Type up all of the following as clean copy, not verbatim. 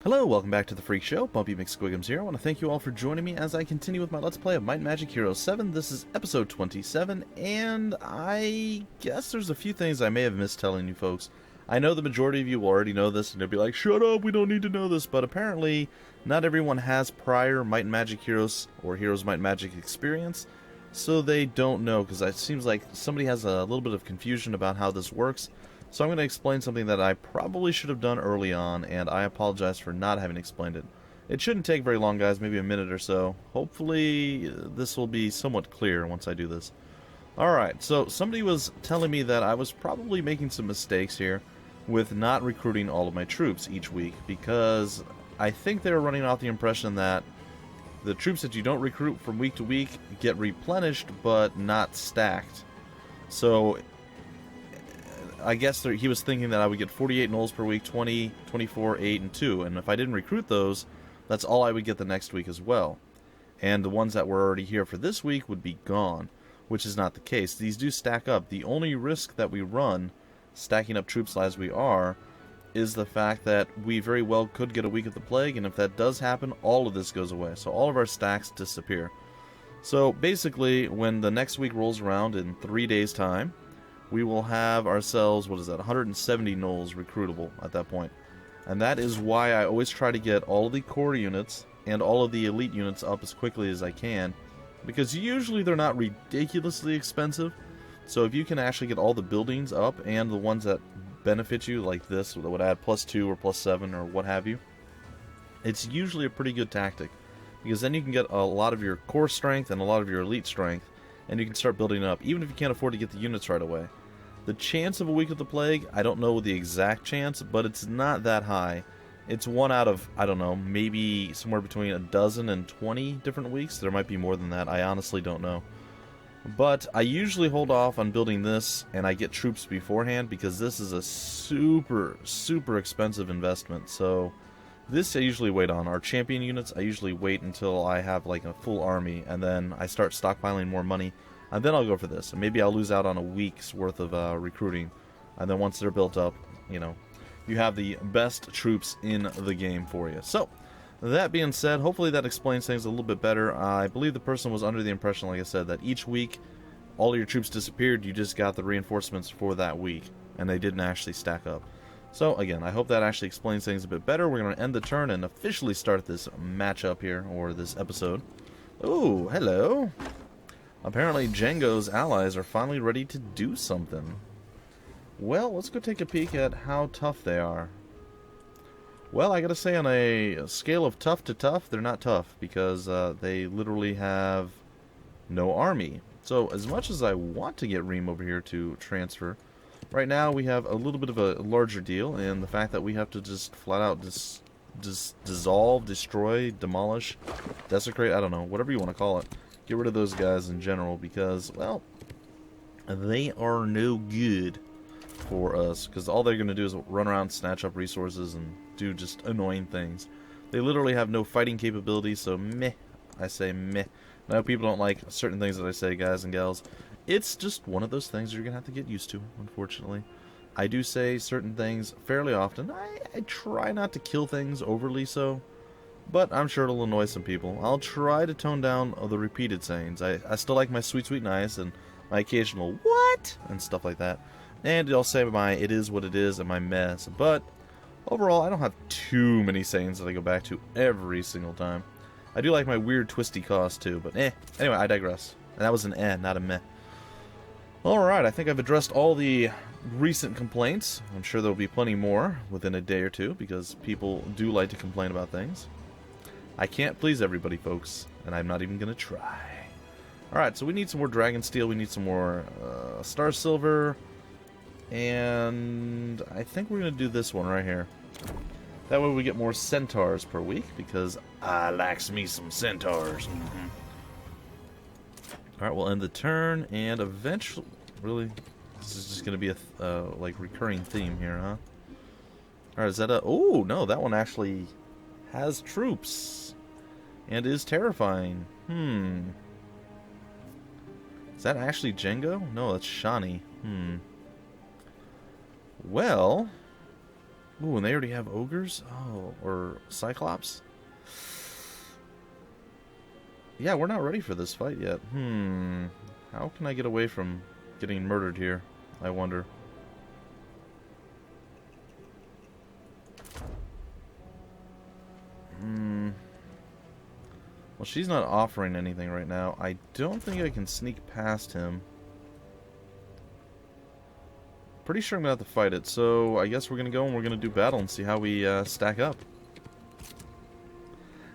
Hello, welcome back to the Freak Show. Bumpy McSquigums here. I want to thank you all for joining me as I continue with my Let's Play of Might Magic Heroes VII. This is episode 27, and I guess there's a few things I may have missed telling you folks. I know the majority of you will already know this, and they'll be like, shut up, we don't need to know this, but apparently not everyone has prior Might Magic Heroes or Heroes Might Magic experience, so they don't know, because it seems like somebody has a little bit of confusion about how this works. So I'm going to explain something that I probably should have done early on, and I apologize for not having explained it. It shouldn't take very long, guys, maybe a minute or so. Hopefully this will be somewhat clear once I do this. Alright, so somebody was telling me that I was probably making some mistakes here with not recruiting all of my troops each week, because I think they were running off the impression that the troops that you don't recruit from week to week get replenished but not stacked. So I guess he was thinking that I would get 48 nulls per week, 20, 24, 8, and 2. And if I didn't recruit those, that's all I would get the next week as well. And the ones that were already here for this week would be gone, which is not the case. These do stack up. The only risk that we run, stacking up troops as we are, is the fact that we very well could get a week of the plague, and if that does happen, all of this goes away. So all of our stacks disappear. So basically, when the next week rolls around in 3 days' time, we will have ourselves, 170 nulls recruitable at that point. And that is why I always try to get all of the core units and all of the elite units up as quickly as I can, because usually they're not ridiculously expensive. So if you can actually get all the buildings up and the ones that benefit you, like this, that would add +2 or +7 or what have you, it's usually a pretty good tactic, because then you can get a lot of your core strength and a lot of your elite strength, and you can start building it up, even if you can't afford to get the units right away. The chance of a week of the plague, I don't know the exact chance, but it's not that high. It's 1 out of, I don't know, maybe somewhere between a dozen and 20 different weeks. There might be more than that, I honestly don't know. But I usually hold off on building this, and I get troops beforehand, because this is a super, super expensive investment. So this I usually wait on. Our champion units, I usually wait until I have like a full army, and then I start stockpiling more money, and then I'll go for this. And maybe I'll lose out on a week's worth of recruiting, and then once they're built up, you know, you have the best troops in the game for you. So that being said, hopefully that explains things a little bit better. I believe the person was under the impression, like I said, that each week all of your troops disappeared, you just got the reinforcements for that week, and they didn't actually stack up. So, again, I hope that actually explains things a bit better. We're going to end the turn and officially start this matchup here, or this episode. Ooh, hello. Apparently, Django's allies are finally ready to do something. Well, let's go take a peek at how tough they are. Well, I gotta say, on a scale of tough to tough, they're not tough, because they literally have no army. So, as much as I want to get Reem over here to transfer, right now we have a little bit of a larger deal in the fact that we have to just flat out dissolve, destroy, demolish, desecrate, I don't know, whatever you want to call it. Get rid of those guys in general, because, well, they are no good for us, because all they're going to do is run around, snatch up resources, and do just annoying things. They literally have no fighting capability, so meh. I say meh. I know people don't like certain things that I say, guys and gals. It's just one of those things you're going to have to get used to, unfortunately. I do say certain things fairly often. I try not to kill things overly so, but I'm sure it'll annoy some people. I'll try to tone down the repeated sayings. I still like my sweet, sweet nice and my occasional what and stuff like that. And I'll say my it is what it is and my mess. But overall, I don't have too many sayings that I go back to every single time. I do like my weird twisty cause too, but Anyway, I digress. And that was an not a meh. Alright, I think I've addressed all the recent complaints. I'm sure there'll be plenty more within a day or two, because people do like to complain about things. I can't please everybody, folks, and I'm not even going to try. Alright, so we need some more Dragon Steel, we need some more Star Silver, and I think we're going to do this one right here. That way we get more Centaurs per week, because I likes me some Centaurs. Alright, we'll end the turn, and eventually... Really? This is just going to be a, like, recurring theme here, huh? Alright, is that a... Oh, no, that one actually has troops. And is terrifying. Is that actually Django? No, that's Shani. Well... Ooh, and they already have ogres? Oh, or cyclops? Yeah, we're not ready for this fight yet. How can I get away from getting murdered here? I wonder. Well, she's not offering anything right now. I don't think I can sneak past him. Pretty sure I'm going to have to fight it, so I guess we're going to go and we're going to do battle and see how we stack up.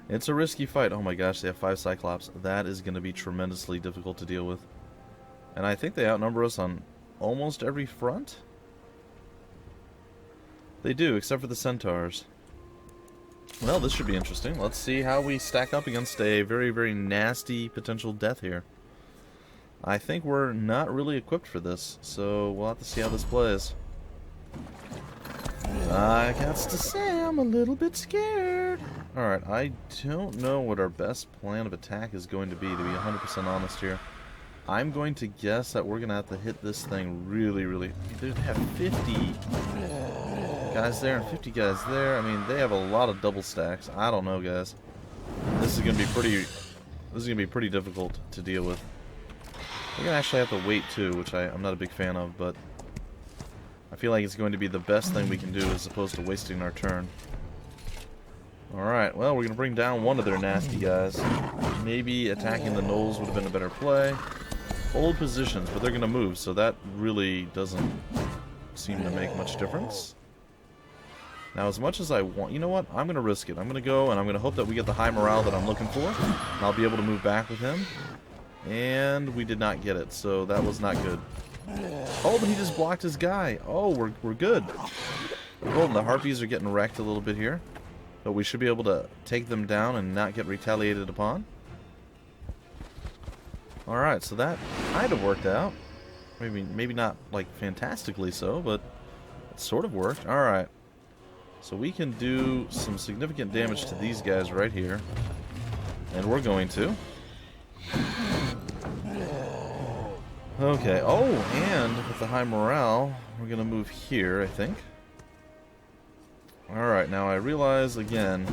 It's a risky fight. Oh my gosh, they have 5 Cyclops. That is going to be tremendously difficult to deal with. And I think they outnumber us on almost every front. They do, except for the Centaurs. Well, this should be interesting. Let's see how we stack up against a very, very nasty potential death here. I think we're not really equipped for this, so we'll have to see how this plays. I got to say, I'm a little bit scared. Alright, I don't know what our best plan of attack is going to be 100% honest here. I'm going to guess that we're going to have to hit this thing really, really... They have 50 guys there and 50 guys there. I mean, they have a lot of double stacks. I don't know, guys. This is going to be pretty difficult to deal with. We're going to actually have to wait, too, which I'm not a big fan of, but I feel like it's going to be the best thing we can do as opposed to wasting our turn. Alright, well, we're going to bring down one of their nasty guys. Maybe attacking the gnolls would have been a better play. Hold positions, but they're going to move, so that really doesn't seem to make much difference. Now, as much as I want... You know what? I'm going to risk it. I'm going to go, and I'm going to hope that we get the high morale that I'm looking for. And I'll be able to move back with him. And we did not get it, so that was not good. Oh, but he just blocked his guy. Oh, we're good. Oh, and the Harpies are getting wrecked a little bit here. But we should be able to take them down and not get retaliated upon. Alright, so that kind of worked out. Maybe not, like, fantastically so, but it sort of worked. Alright. So we can do some significant damage to these guys right here. And we're going to. Okay. Oh, and with the high morale, we're going to move here, I think. Alright, now I realize, again,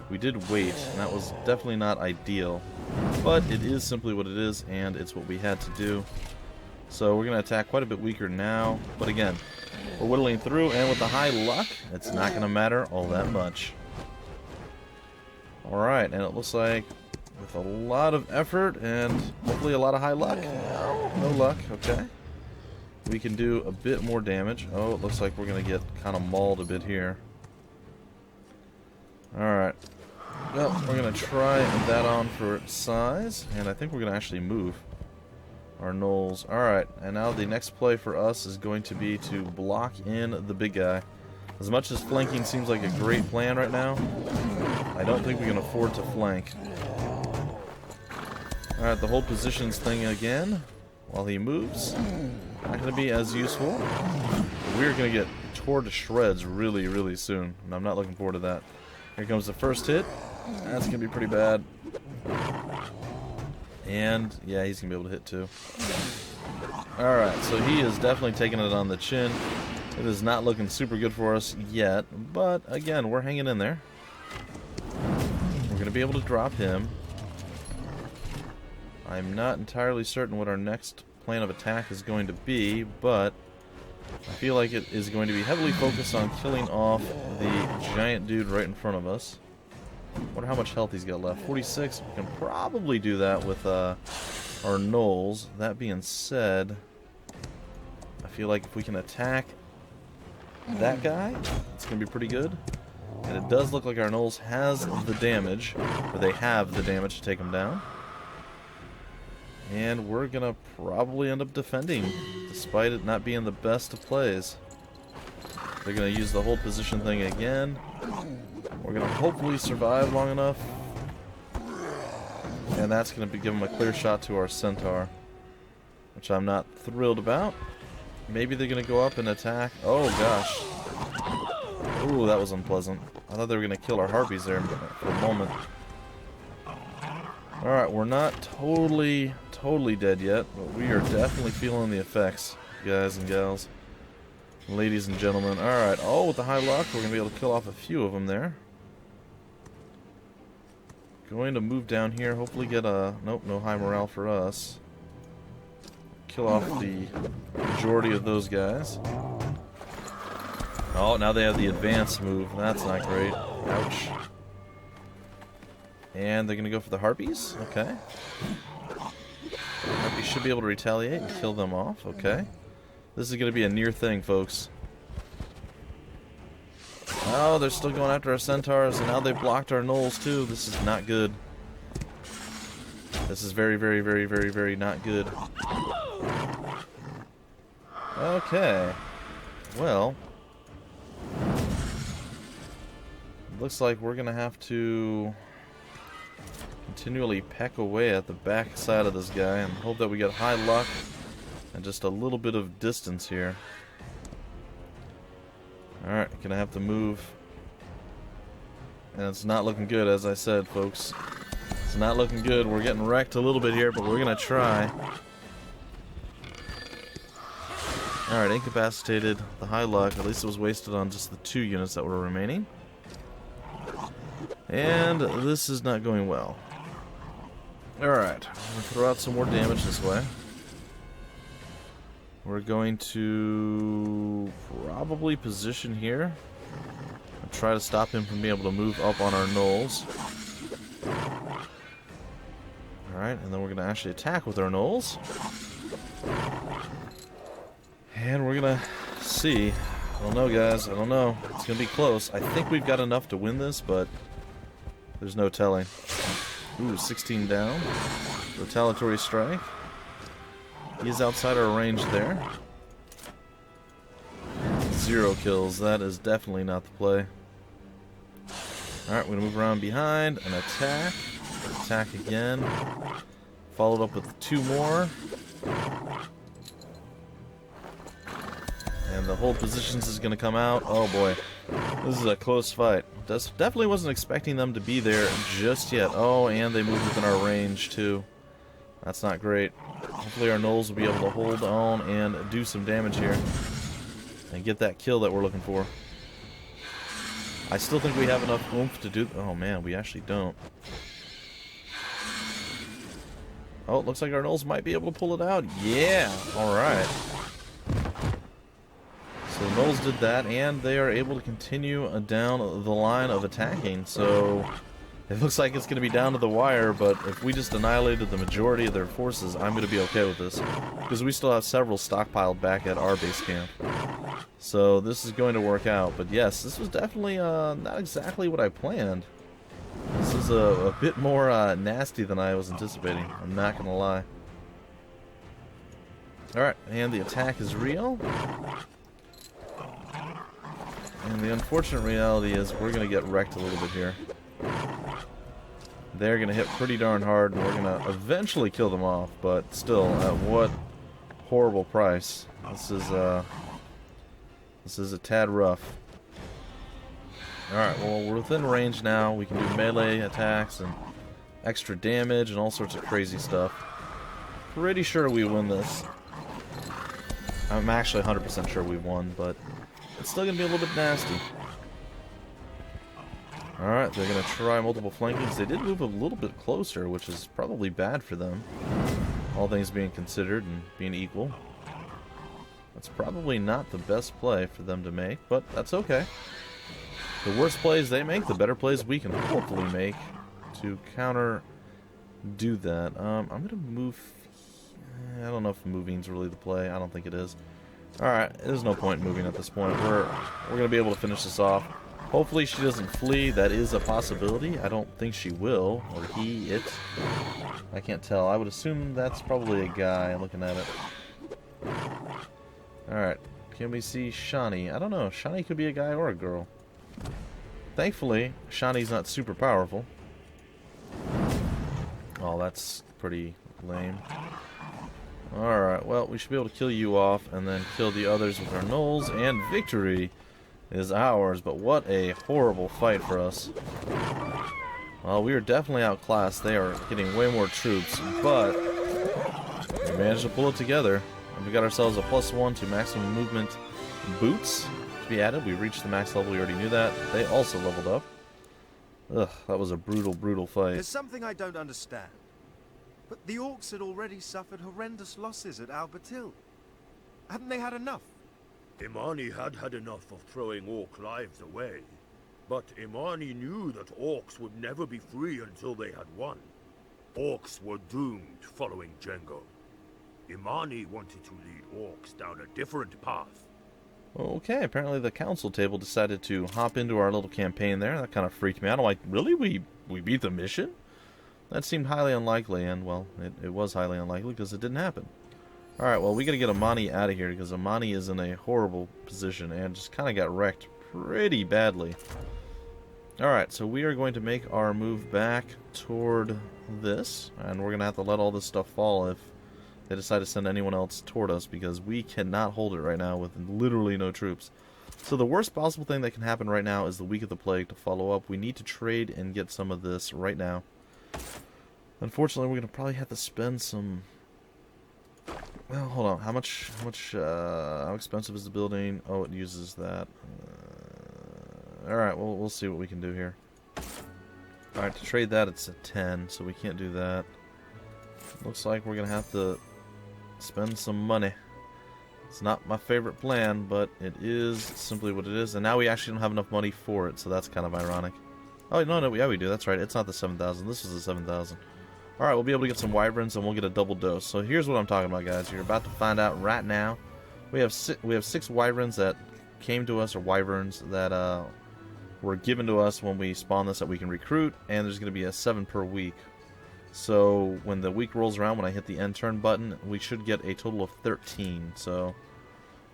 we did wait, and that was definitely not ideal. But it is simply what it is, and it's what we had to do. So we're going to attack quite a bit weaker now. But again, we're whittling through, and with the high luck, it's not going to matter all that much. Alright, and it looks like with a lot of effort and hopefully a lot of high luck. No luck, okay. We can do a bit more damage. Oh, it looks like we're going to get kind of mauled a bit here. Alright. Well, we're going to try that on for size, and I think we're going to actually move our gnolls. Alright, and now the next play for us is going to be to block in the big guy. As much as flanking seems like a great plan right now, I don't think we can afford to flank. Alright, the hold positions thing again while he moves. Not going to be as useful. We're going to get torn to shreds really, really soon, and I'm not looking forward to that. Here comes the first hit. That's going to be pretty bad. And, yeah, he's going to be able to hit too. Alright, so he is definitely taking it on the chin. It is not looking super good for us yet, but, again, we're hanging in there. We're going to be able to drop him. I'm not entirely certain what our next plan of attack is going to be, but I feel like it is going to be heavily focused on killing off the giant dude right in front of us. Wonder how much health he's got left. 46. We can probably do that with our gnolls. That being said, I feel like if we can attack that guy, it's going to be pretty good. And it does look like our gnolls has the damage, or they have the damage to take him down. And we're going to probably end up defending, despite it not being the best of plays. They're going to use the hold position thing again. We're going to hopefully survive long enough. And that's going to give them a clear shot to our centaur, which I'm not thrilled about. Maybe they're going to go up and attack. Oh, gosh. Ooh, that was unpleasant. I thought they were going to kill our harpies there for a moment. Alright, we're not totally dead yet, but we are definitely feeling the effects, guys and gals. ladies and gentlemen. Alright, oh, with the high luck, we're going to be able to kill off a few of them there. Going to move down here, hopefully get a... Nope, no high morale for us. Kill off the majority of those guys. Oh, now they have the advance move. That's not great. Ouch. And they're going to go for the harpies? Okay. Harpies should be able to retaliate and kill them off. Okay. This is going to be a near thing, folks. Oh, they're still going after our centaurs, and now they've blocked our gnolls too. This is not good. This is very, very, very, very, very not good. Okay. Well, looks like we're going to have to continually peck away at the back side of this guy and hope that we get high luck and just a little bit of distance here. Alright, gonna have to move. And it's not looking good, as I said, folks. It's not looking good. We're getting wrecked a little bit here, but we're gonna try. Alright, incapacitated. The high luck. At least it was wasted on just the 2 units that were remaining. And this is not going well. Alright, I'm gonna throw out some more damage this way. We're going to probably position here and try to stop him from being able to move up on our gnolls. Alright, and then we're going to actually attack with our gnolls. And we're going to see. I don't know, guys. I don't know. It's going to be close. I think we've got enough to win this, but there's no telling. Ooh, 16 down. Retaliatory strike. He's outside our range there. 0 kills. That is definitely not the play. Alright, we're going to move around behind and attack. Attack again. Followed up with 2 more. And the hold positions is going to come out. Oh boy. This is a close fight. Definitely wasn't expecting them to be there just yet. Oh, and they moved within our range too. That's not great. Hopefully our gnolls will be able to hold on and do some damage here. And get that kill that we're looking for. I still think we have enough oomph to do... Oh man, we actually don't. Oh, it looks like our gnolls might be able to pull it out. Yeah! Alright. So the gnolls did that, and they are able to continue down the line of attacking. So... it looks like it's going to be down to the wire, but if we just annihilated the majority of their forces, I'm going to be okay with this. Because we still have several stockpiled back at our base camp. So this is going to work out. But yes, this was definitely not exactly what I planned. This is a bit more nasty than I was anticipating. I'm not going to lie. Alright, and the attack is real. And the unfortunate reality is we're going to get wrecked a little bit here. They're going to hit pretty darn hard, and we're going to eventually kill them off, but still, at what horrible price. This is a tad rough. Alright, well, we're within range now. We can do melee attacks and extra damage and all sorts of crazy stuff. Pretty sure we win this. I'm actually 100% sure we won, but it's still going to be a little bit nasty. Alright, they're going to try multiple flankings. They did move a little bit closer, which is probably bad for them. All things being considered and being equal. That's probably not the best play for them to make, but that's okay. The worse plays they make, the better plays we can hopefully make to do that. I'm going to move... I don't know if moving's really the play. I don't think it is. Alright, there's no point in moving at this point. We're going to be able to finish this off. Hopefully she doesn't flee. That is a possibility. I don't think she will. Or he, it. I can't tell. I would assume that's probably a guy looking at it. Alright. Can we see Shani? I don't know. Shani could be a guy or a girl. Thankfully, Shani's not super powerful. Oh, that's pretty lame. Alright, well, we should be able to kill you off and then kill the others with our gnolls, and victory is ours, but what a horrible fight for us. Well, we are definitely outclassed. They are getting way more troops, but we managed to pull it together. And we got ourselves a +1 to maximum movement boots to be added. We reached the max level. We already knew that. They also leveled up. Ugh, that was a brutal, brutal fight. There's something I don't understand. But the orcs had already suffered horrendous losses at Albertil. Hadn't they had enough? Imani had had enough of throwing orc lives away. But Imani knew that orcs would never be free until they had won. Orcs were doomed following Django. Imani wanted to lead orcs down a different path. Okay, apparently the council table decided to hop into our little campaign there. That kind of freaked me out. I'm like, really? We beat the mission? That seemed highly unlikely, and, well, it was highly unlikely because it didn't happen. Alright, well, we gotta get Imani out of here because Imani is in a horrible position and just kind of got wrecked pretty badly. Alright, so we are going to make our move back toward this, and we're going to have to let all this stuff fall if they decide to send anyone else toward us, because we cannot hold it right now with literally no troops. So the worst possible thing that can happen right now is the Week of the Plague to follow up. We need to trade and get some of this right now. Unfortunately, we're going to probably have to spend some... Well, hold on. How expensive is the building? Oh, it uses that. Alright, well, we'll see what we can do here. Alright, to trade that, it's a 10, so we can't do that. Looks like we're going to have to spend some money. It's not my favorite plan, but it is simply what it is. And now we actually don't have enough money for it, so that's kind of ironic. Oh, no, yeah, we do. That's right. It's not the 7,000. This is the 7,000. Alright, we'll be able to get some wyverns, and we'll get a double dose. So here's what I'm talking about, guys. You're about to find out right now. We have 6 wyverns that came to us, or wyverns, that were given to us when we spawn this that we can recruit, and there's going to be a 7 per week. So when the week rolls around, when I hit the end turn button, we should get a total of 13. So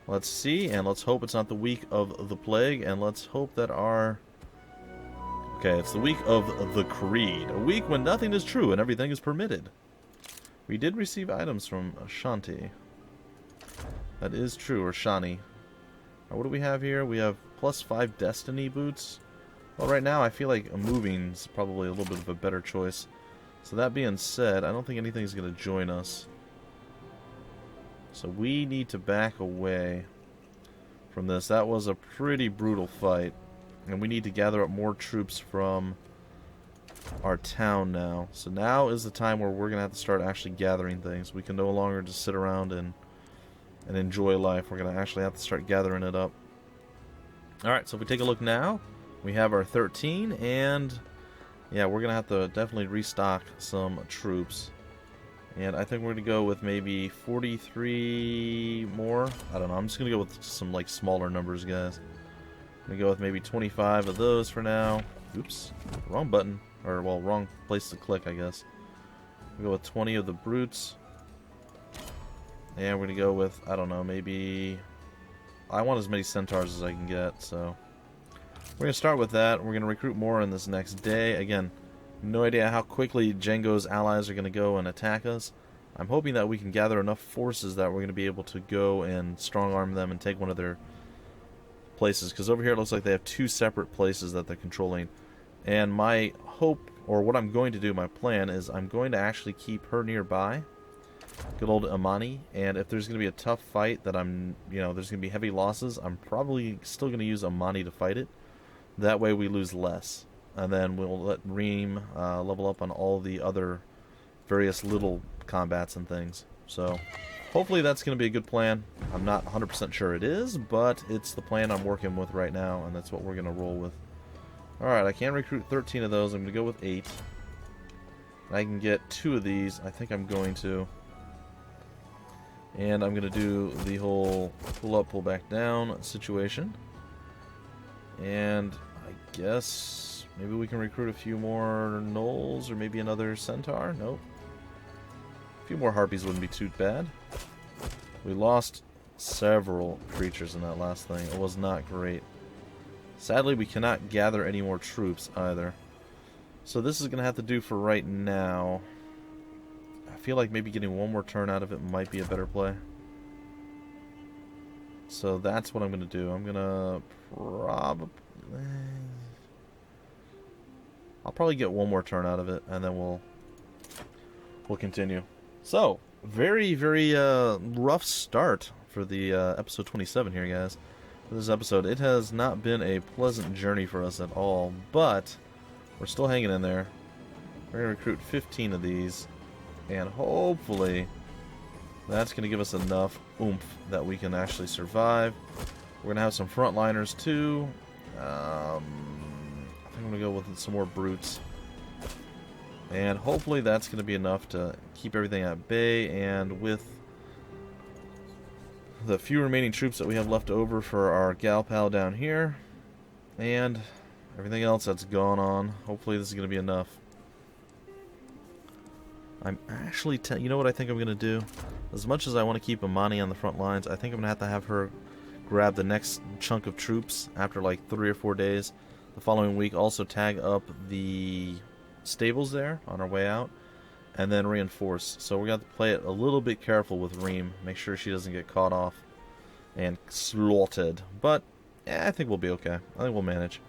let's see, and let's hope it's not the week of the plague, and let's hope that our... Okay, it's the week of the Creed. A week when nothing is true and everything is permitted. We did receive items from Shanti. That is true, or Shani. Now, what do we have here? We have +5 Destiny boots. Well, right now I feel like moving is probably a little bit of a better choice. So that being said, I don't think anything's going to join us. So we need to back away from this. That was a pretty brutal fight. And we need to gather up more troops from our town now. So now is the time where we're going to have to start actually gathering things. We can no longer just sit around and enjoy life. We're going to actually have to start gathering it up. Alright, so if we take a look now, we have our 13, and yeah, we're going to have to definitely restock some troops. And I think we're going to go with maybe 43 more. I don't know, I'm just going to go with some like smaller numbers, guys. I'm going to go with maybe 25 of those for now. Oops, wrong button. Or, well, wrong place to click, I guess. We'll go with 20 of the brutes. And we're going to go with, I don't know, maybe... I want as many centaurs as I can get, so... We're going to start with that. We're going to recruit more in this next day. Again, no idea how quickly Django's allies are going to go and attack us. I'm hoping that we can gather enough forces that we're going to be able to go and strong-arm them and take one of their places. Because over here it looks like they have 2 separate places that they're controlling. And my hope, or what I'm going to do, my plan, is I'm going to actually keep her nearby. Good old Imani. And if there's going to be a tough fight that there's going to be heavy losses, I'm probably still going to use Imani to fight it. That way we lose less. And then we'll let Reem level up on all the other various little combats and things. So hopefully that's going to be a good plan. I'm not 100% sure it is, but it's the plan I'm working with right now, and that's what we're going to roll with. Alright, I can recruit 13 of those. I'm going to go with 8. I can get 2 of these. I think I'm going to. And I'm going to do the whole pull up, pull back down situation. And I guess maybe we can recruit a few more gnolls or maybe another centaur. Nope. A few more harpies wouldn't be too bad. We lost several creatures in that last thing. It was not great. Sadly, we cannot gather any more troops either. So this is going to have to do for right now. I feel like maybe getting one more turn out of it might be a better play. So that's what I'm going to do. I'm going to I'll probably get one more turn out of it, and then we'll continue. So, very, very rough start for the episode 27 here, guys. this episode. It has not been a pleasant journey for us at all, but we're still hanging in there. We're going to recruit 15 of these, and hopefully that's going to give us enough oomph that we can actually survive. We're going to have some frontliners too. I think I'm going to go with some more brutes. And hopefully that's going to be enough to keep everything at bay, and with the few remaining troops that we have left over for our gal pal down here, and everything else that's gone on, hopefully this is going to be enough. I'm actually, you know what I think I'm going to do? As much as I want to keep Imani on the front lines, I think I'm going to have her grab the next chunk of troops after like 3 or 4 days. The following week, also tag up the stables there on our way out, and then reinforce. So we're going to have to play it a little bit careful with Reem. Make sure she doesn't get caught off and slaughtered. But I think we'll be okay. I think we'll manage.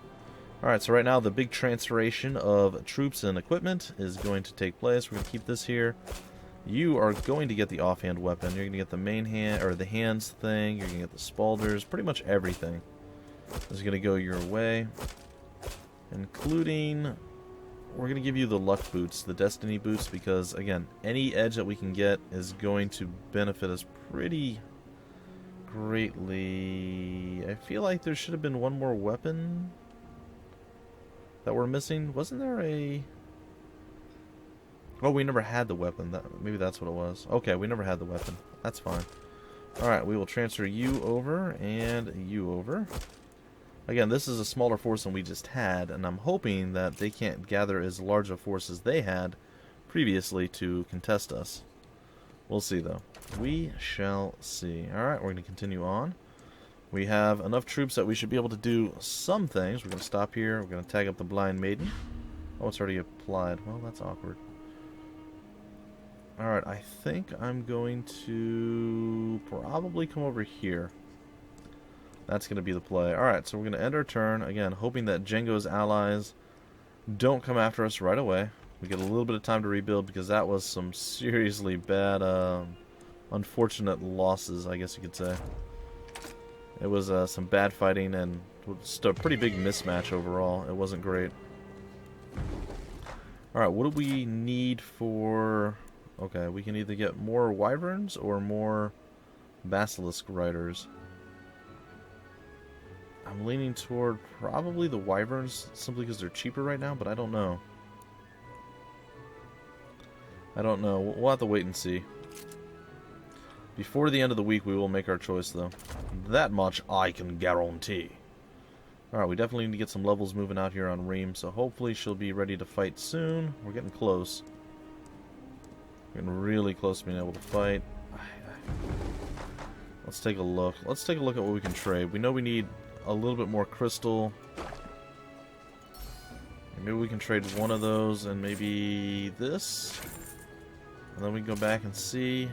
Alright, so right now the big transferation of troops and equipment is going to take place. We're going to keep this here. You are going to get the offhand weapon. You're going to get the main hand, or the hands thing. You're going to get the spalders. Pretty much everything is going to go your way, including, we're going to give you the luck boots, the destiny boots, because again, any edge that we can get is going to benefit us pretty greatly. I feel like there should have been one more weapon that we're missing. Wasn't there a... Oh, we never had the weapon. Maybe that's what it was. Okay, we never had the weapon. That's fine. Alright, we will transfer you over and you over. Again, this is a smaller force than we just had, and I'm hoping that they can't gather as large a force as they had previously to contest us. We'll see, though. We shall see. Alright, we're going to continue on. We have enough troops that we should be able to do some things. We're going to stop here. We're going to tag up the Blind Maiden. Oh, it's already applied. Well, that's awkward. Alright, I think I'm going to probably come over here. That's going to be the play. Alright, so we're going to end our turn. Again, hoping that Django's allies don't come after us right away. We get a little bit of time to rebuild, because that was some seriously bad, unfortunate losses, I guess you could say. It was some bad fighting and just a pretty big mismatch overall. It wasn't great. Alright, what do we need for... Okay, we can either get more wyverns or more basilisk riders. I'm leaning toward probably the wyverns, simply because they're cheaper right now, but I don't know. I don't know. We'll have to wait and see. Before the end of the week, we will make our choice, though. That much I can guarantee. Alright, we definitely need to get some levels moving out here on Reem, so hopefully she'll be ready to fight soon. We're getting close. We're getting really close to being able to fight. Let's take a look. Let's take a look at what we can trade. We know we need a little bit more crystal. Maybe we can trade one of those and maybe this. And then we can go back and see.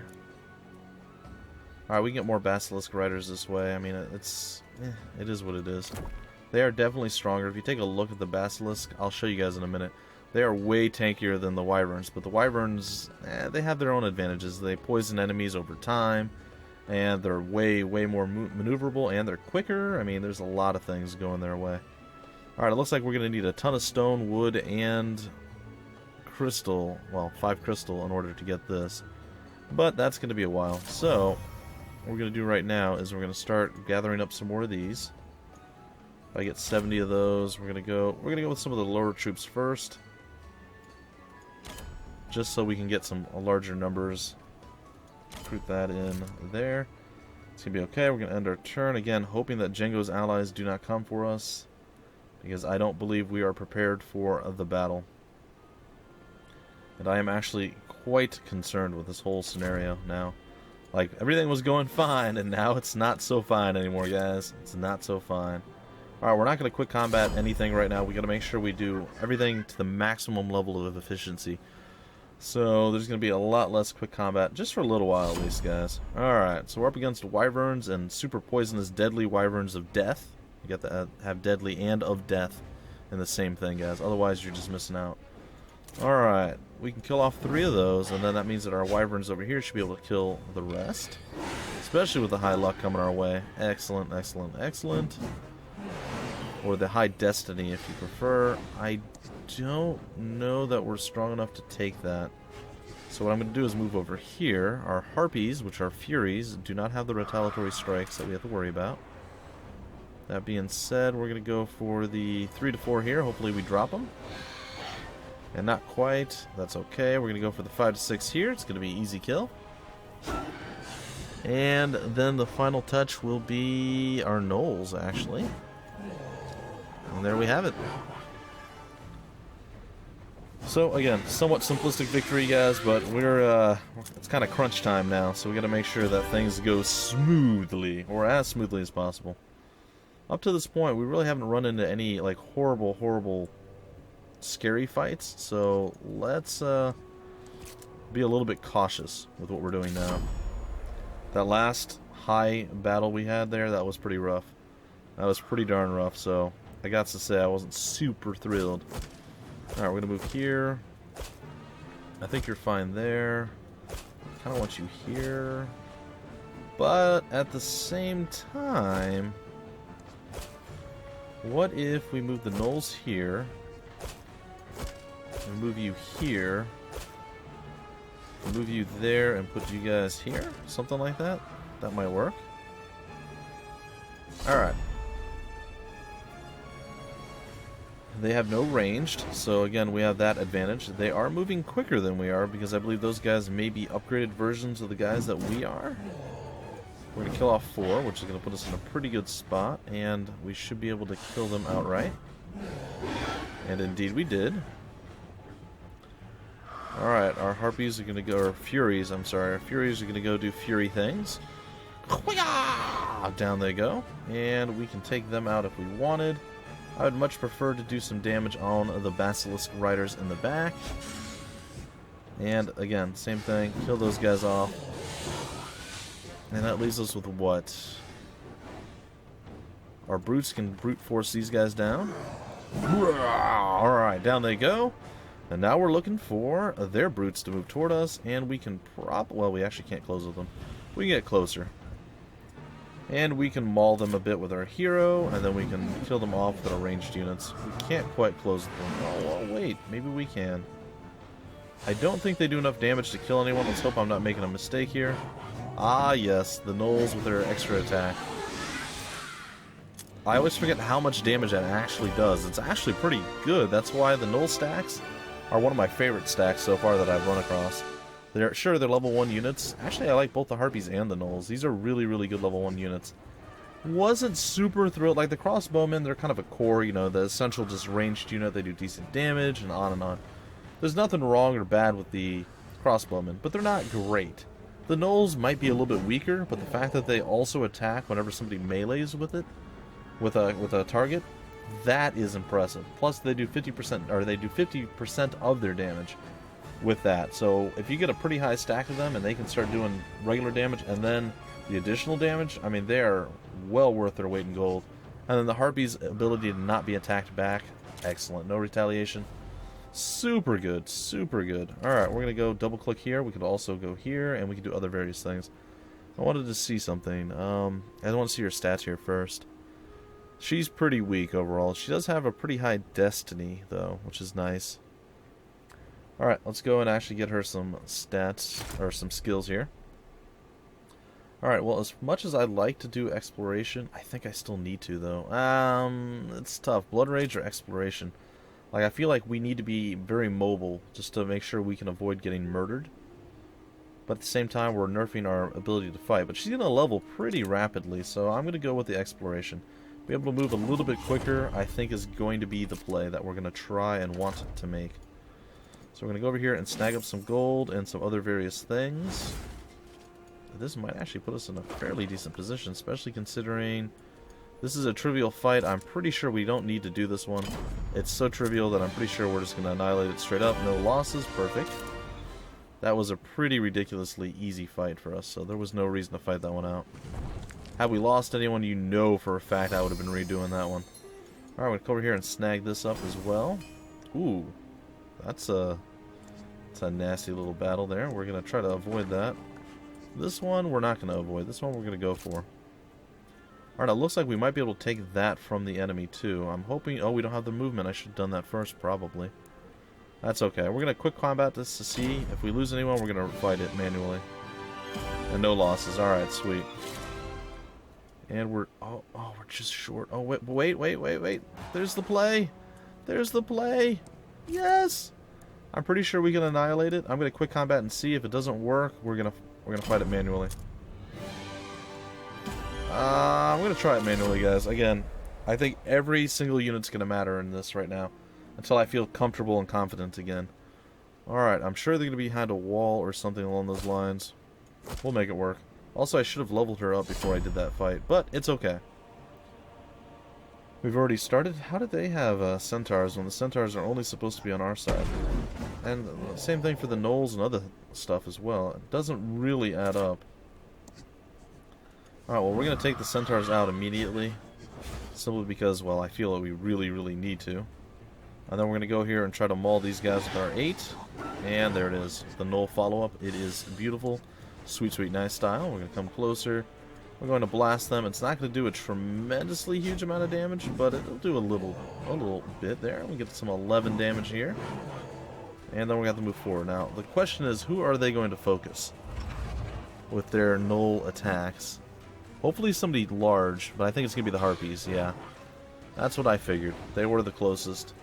Alright, we can get more basilisk riders this way. I mean, it is what it is. They are definitely stronger. If you take a look at the basilisk, I'll show you guys in a minute. They are way tankier than the wyverns, but the wyverns, they have their own advantages. They poison enemies over time, and they're way more maneuverable, and they're quicker. I mean, there's a lot of things going their way. Alright, it looks like we're going to need a ton of stone, wood, and crystal. Well, 5 crystal in order to get this. But that's going to be a while. So, what we're going to do right now is we're going to start gathering up some more of these. If I get 70 of those, we're going to go with some of the lower troops first. Just so we can get some larger numbers. Recruit that in there. It's going to be okay. We're going to end our turn. Again, hoping that Django's allies do not come for us, because I don't believe we are prepared for the battle. And I am actually quite concerned with this whole scenario now. Like, everything was going fine, and now it's not so fine anymore, guys. It's not so fine. Alright, we're not going to quick combat anything right now. We got to make sure we do everything to the maximum level of efficiency. So there's going to be a lot less quick combat, just for a little while at least, guys. Alright, so we're up against wyverns and super poisonous deadly wyverns of death. You got to have deadly and of death in the same thing, guys. Otherwise, you're just missing out. Alright, we can kill off 3 of those, and then that means that our wyverns over here should be able to kill the rest. Especially with the high luck coming our way. Excellent, excellent, excellent. Or the high destiny, if you prefer. I don't know that we're strong enough to take that. So what I'm going to do is move over here. Our harpies, which are furies, do not have the retaliatory strikes that we have to worry about. That being said, we're going to go for the 3 to 4 here. Hopefully we drop them. And not quite. That's okay. We're going to go for the 5 to 6 here. It's going to be easy kill. And then the final touch will be our gnolls, actually. And there we have it. So again, somewhat simplistic victory, guys, but it's kind of crunch time now, so we got to make sure that things go smoothly, or as smoothly as possible. Up to this point, we really haven't run into any like horrible, scary fights. So let's be a little bit cautious with what we're doing now. That last high battle we had there, that was pretty rough. That was pretty darn rough. So I got to say I wasn't super thrilled. Alright, we're going to move here. I think you're fine there. Kind of want you here. But at the same time, what if we move the gnolls here? And move you here. Move you there and put you guys here? Something like that? That might work. Alright. They have no ranged, so again, we have that advantage. They are moving quicker than we are, because I believe those guys may be upgraded versions of the guys that we are. We're going to kill off 4, which is going to put us in a pretty good spot, and we should be able to kill them outright. And indeed we did. Alright, our harpies are going to go, or furies, I'm sorry, our furies are going to go do fury things. Down they go, and we can take them out if we wanted. I would much prefer to do some damage on the basilisk riders in the back. And again, same thing, kill those guys off. And that leaves us with what? Our brutes can brute force these guys down. Alright, down they go. And now we're looking for their brutes to move toward us, and we can well, we actually can't close with them. We can get closer. And we can maul them a bit with our hero, and then we can kill them off with our ranged units. We can't quite close them. Oh, well, wait. Maybe we can. I don't think they do enough damage to kill anyone. Let's hope I'm not making a mistake here. Ah, yes. The gnolls with their extra attack. I always forget how much damage that actually does. It's actually pretty good. That's why the gnoll stacks are one of my favorite stacks so far that I've run across. They're level 1 units. Actually, I like both the harpies and the gnolls. These are really good level 1 units. Wasn't super thrilled. Like the crossbowmen, they're kind of a core, you know, the essential just ranged unit. They do decent damage and on and on. There's nothing wrong or bad with the crossbowmen, but they're not great. The gnolls might be a little bit weaker, but the fact that they also attack whenever somebody melees with it, with a target, that is impressive. Plus, they do 50%, or they do 50% of their damage with that. So if you get a pretty high stack of them and they can start doing regular damage and then the additional damage, I mean, they are well worth their weight in gold. And then the harpies' ability to not be attacked back, excellent. No retaliation. Super good, super good. Alright, we're going to go double click here. We could also go here, and we can do other various things. I wanted to see something. I want to see her stats here first. She's pretty weak overall. She does have a pretty high destiny, though, which is nice. Alright, let's go and actually get her some stats, or some skills here. Alright, well, as much as I'd like to do exploration, I think I still need to, though. It's tough. Blood Rage or exploration? Like, I feel like we need to be very mobile, just to make sure we can avoid getting murdered. But at the same time, we're nerfing our ability to fight. But she's going to level pretty rapidly, so I'm going to go with the exploration. Be able to move a little bit quicker, I think, is going to be the play that we're going to try and want to make. So we're going to go over here and snag up some gold and some other various things. This might actually put us in a fairly decent position, especially considering this is a trivial fight. I'm pretty sure we don't need to do this one. It's so trivial that I'm pretty sure we're just going to annihilate it straight up. No losses, perfect. That was a pretty ridiculously easy fight for us, so there was no reason to fight that one out. Had we lost anyone, you know for a fact I would have been redoing that one. Alright, we'll come over here and snag this up as well. Ooh, that's a nasty little battle there. We're going to try to avoid that. This one we're not going to avoid. This one we're going to go for. Alright, it looks like we might be able to take that from the enemy too. I'm hoping... Oh, we don't have the movement. I should have done that first, probably. That's okay. We're going to quick combat this to see. If we lose anyone, we're going to fight it manually. And no losses. Alright, sweet. And we're... Oh, we're just short. Oh, wait. There's the play. There's the play. Yes! I'm pretty sure we can annihilate it. I'm going to quick combat and see. If it doesn't work, we're going to fight it manually. I'm going to try it manually, guys. Again, I think every single unit's going to matter in this right now. Until I feel comfortable and confident again. Alright, I'm sure they're going to be behind a wall or something along those lines. We'll make it work. Also, I should have leveled her up before I did that fight, but it's okay. We've already started. How did they have centaurs when the centaurs are only supposed to be on our side? And the same thing for the gnolls and other stuff as well. It doesn't really add up. Alright, well, we're going to take the centaurs out immediately. Simply because, well, I feel that we really, really need to. And then we're going to go here and try to maul these guys with our 8. And there it is. The gnoll follow-up. It is beautiful. Sweet, sweet, nice style. We're going to come closer. We're going to blast them. It's not going to do a tremendously huge amount of damage, but it'll do a little bit there. We get some 11 damage here. And then we have to move forward. Now, the question is, who are they going to focus with their gnoll attacks? Hopefully somebody large, but I think it's going to be the harpies, yeah. That's what I figured. They were the closest.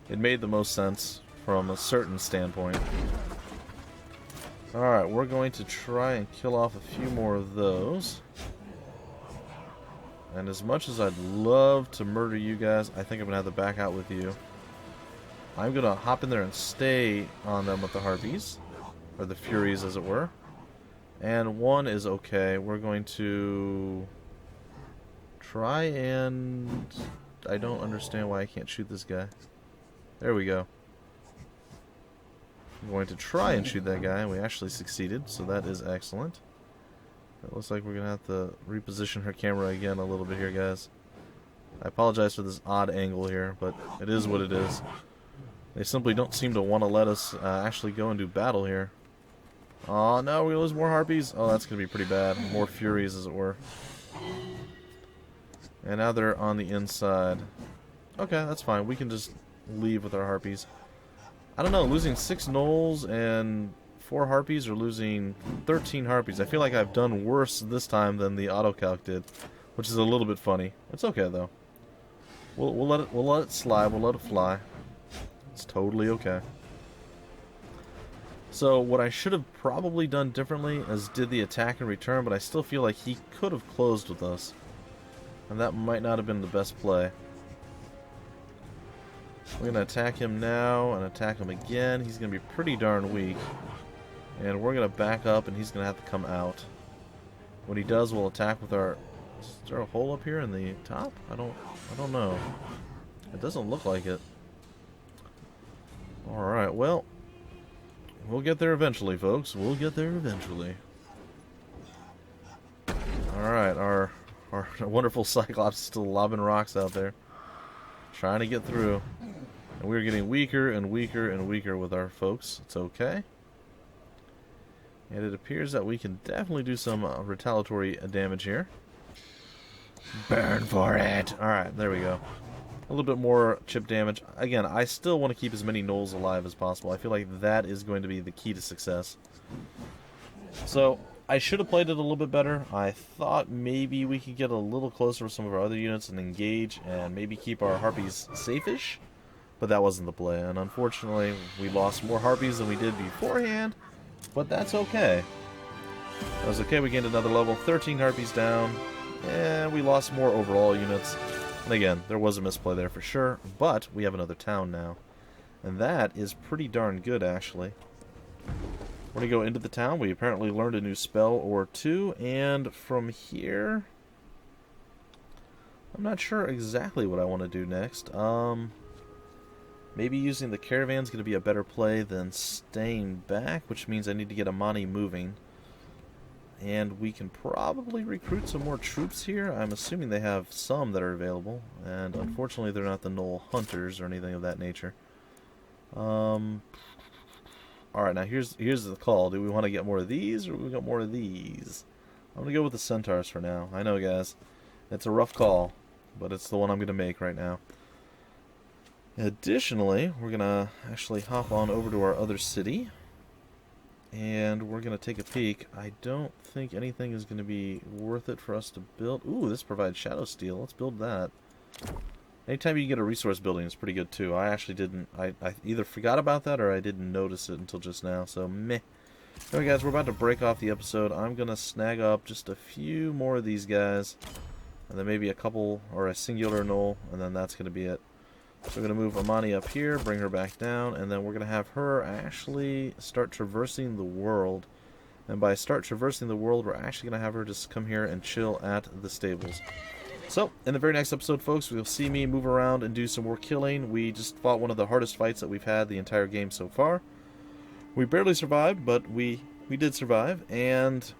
It made the most sense from a certain standpoint. Alright, we're going to try and kill off a few more of those. And as much as I'd love to murder you guys, I think I'm going to have to back out with you. I'm going to hop in there and stay on them with the harpies. Or the furies, as it were. And one is okay. We're going to try and... I don't understand why I can't shoot this guy. There we go. I'm going to try and shoot that guy. We actually succeeded, so that is excellent. It looks like we're going to have to reposition her camera again a little bit here, guys. I apologize for this odd angle here, but it is what it is. They simply don't seem to want to let us actually go and do battle here. Oh no, we lose more harpies? Oh, that's going to be pretty bad. More furies, as it were. And now they're on the inside. Okay, that's fine. We can just leave with our harpies. I don't know, losing 6 gnolls and 4 harpies, or losing 13 harpies. I feel like I've done worse this time than the autocalc did, which is a little bit funny. It's okay though. We'll let it slide. We'll let it fly. It's totally okay. So what I should have probably done differently is did the attack and return, but I still feel like he could have closed with us, and that might not have been the best play. We're going to attack him now and attack him again. He's going to be pretty darn weak. And we're going to back up and he's going to have to come out. When he does, we'll attack with our... Is there a hole up here in the top? I don't know. It doesn't look like it. Alright, well... We'll get there eventually, folks. We'll get there eventually. Alright, our wonderful Cyclops is still lobbing rocks out there. Trying to get through. And we're getting weaker and weaker and weaker with our folks. It's okay. And it appears that we can definitely do some retaliatory damage here. Burn for it! Alright, there we go. A little bit more chip damage. Again, I still want to keep as many gnolls alive as possible. I feel like that is going to be the key to success. So, I should have played it a little bit better. I thought maybe we could get a little closer with some of our other units and engage and maybe keep our harpies safe-ish. But that wasn't the play, and unfortunately we lost more harpies than we did beforehand, but that's okay. That was okay, we gained another level, 13 harpies down, and we lost more overall units. And again, there was a misplay there for sure, but we have another town now. And that is pretty darn good, actually. We're going to go into the town. We apparently learned a new spell or two, and from here... I'm not sure exactly what I want to do next. Maybe using the caravan is going to be a better play than staying back, which means I need to get Imani moving. And we can probably recruit some more troops here. I'm assuming they have some that are available, and unfortunately they're not the gnoll hunters or anything of that nature. Alright, now here's the call. Do we want to get more of these, or do we got more of these? I'm going to go with the centaurs for now. I know, guys. It's a rough call, but it's the one I'm going to make right now. Additionally, we're going to actually hop on over to our other city. And we're going to take a peek. I don't think anything is going to be worth it for us to build. Ooh, this provides shadow steel. Let's build that. Anytime you get a resource building, it's pretty good too. I actually didn't. I either forgot about that or I didn't notice it until just now. So, meh. Anyway, guys, we're about to break off the episode. I'm going to snag up just a few more of these guys. And then maybe a couple or a singular knoll. And then that's going to be it. So we're going to move Imani up here, bring her back down, and then we're going to have her actually start traversing the world. And by start traversing the world, we're actually going to have her just come here and chill at the stables. So, in the very next episode, folks, we'll see me move around and do some more killing. We just fought one of the hardest fights that we've had the entire game so far. We barely survived, but we did survive, and,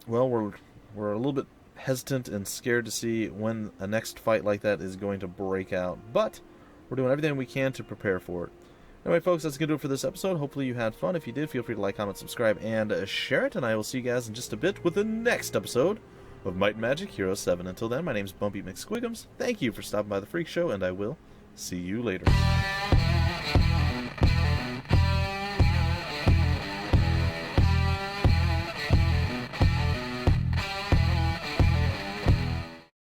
well, we're a little bit hesitant and scared to see when a next fight like that is going to break out. But we're doing everything we can to prepare for it. Anyway, folks, that's going to do it for this episode. Hopefully you had fun. If you did, feel free to like, comment, subscribe, and share it. And I will see you guys in just a bit with the next episode of Might Magic Heroes VII. Until then, my name's Bumpy McSquigums. Thank you for stopping by the Freak Show, and I will see you later.